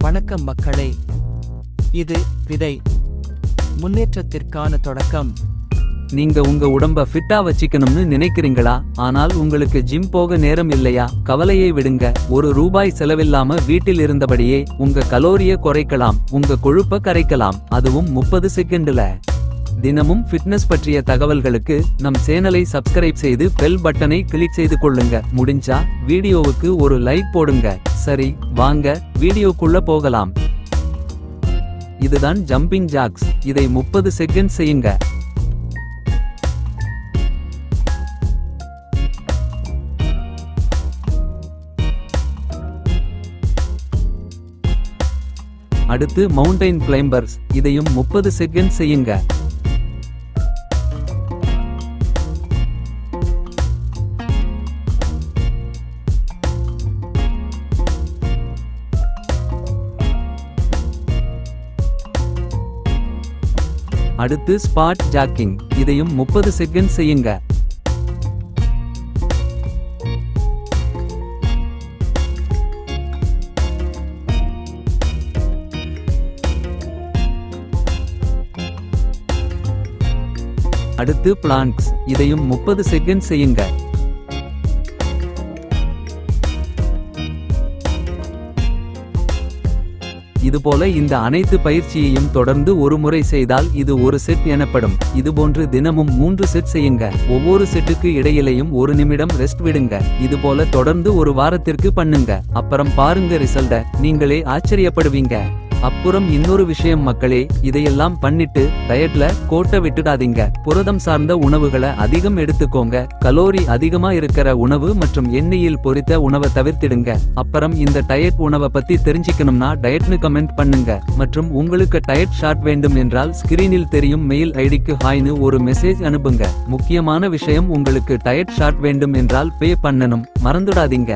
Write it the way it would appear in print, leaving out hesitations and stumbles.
வணக்கம் மக்களே, இது விதை முன்னேற்றத்திற்கான தொடக்கம். நீங்க உங்க உடம்ப ஃபிட்டா வச்சிக்கணும்னு நினைக்கிறீங்களா? ஆனால் உங்களுக்கு ஜிம் போக நேரம் இல்லையா? கவலையை விடுங்க. ₹1 செலவில்லாம வீட்டில் இருந்தபடியே உங்க கலோரிய குறைக்கலாம், உங்க கொழுப்ப கரைக்கலாம், அதுவும் 30 செகண்ட்ல. தினமும் ஃபிட்னஸ் பற்றிய தகவல்களுக்கு நம் சேனலை சப்ஸ்கிரைப் செய்து பெல் பட்டனை கிளிக் செய்து கொள்ளுங்க. முடிஞ்சா வீடியோவுக்கு ஒரு லைக் போடுங்க. சரி, வாங்க வீடியோக்குள்ள போகலாம். இதுதான் ஜம்பிங் ஜாக்ஸ். இதை 30 செகண்ட் செய்யுங்க. அடுத்து மவுண்டைன் கிளைம்பர்ஸ். இதையும் 30 செகண்ட் செய்யுங்க. அடுத்து ஸ்பாட் ஜாக்கிங். இதையும் 30 செகண்ட் செய்யுங்க. அடுத்து பிளாங்க்ஸ். இதையும் 30 செகண்ட் செய்யுங்க. இதுபோல இந்த அனைத்து பயிற்சியையும் தொடர்ந்து ஒரு முறை செய்தால் இது ஒரு செட் எனப்படும். இதுபோன்று தினமும் 3 செட் செய்யுங்க. ஒவ்வொரு செட்டுக்கு இடையிலையும் 1 நிமிடம் ரெஸ்ட் விடுங்க. இதுபோல தொடர்ந்து ஒரு வாரத்திற்கு பண்ணுங்க. அப்புறம் பாருங்க ரிசல்ட்ட, நீங்களே ஆச்சரியப்படுவீங்க. அப்புறம் இன்னொரு விஷயம் மக்களே, இதையெல்லாம் பண்ணிட்டு டயட்ல கோட்டை விட்டுடாதீங்க. புரதம் சார்ந்த உணவுகளை அதிகம் எடுத்துக்கோங்க. கலோரி அதிகமா இருக்கிற உணவு மற்றும் எண்ணெயில் பொரித்த உணவை தவிர்த்திடுங்க. அப்புறம் இந்த டயட் உணவை பத்தி தெரிஞ்சுக்கணும்னா டயட்னு கமெண்ட் பண்ணுங்க. மற்றும் உங்களுக்கு டயட் ஷார்ட் வேண்டும் என்றால் ஸ்கிரீனில் தெரியும் மெயில் ஐடிக்கு ஹாய்னு ஒரு மெசேஜ் அனுப்புங்க. முக்கியமான விஷயம், உங்களுக்கு டயட் ஷார்ட் வேண்டும் என்றால் பே பண்ணணும், மறந்துடாதீங்க.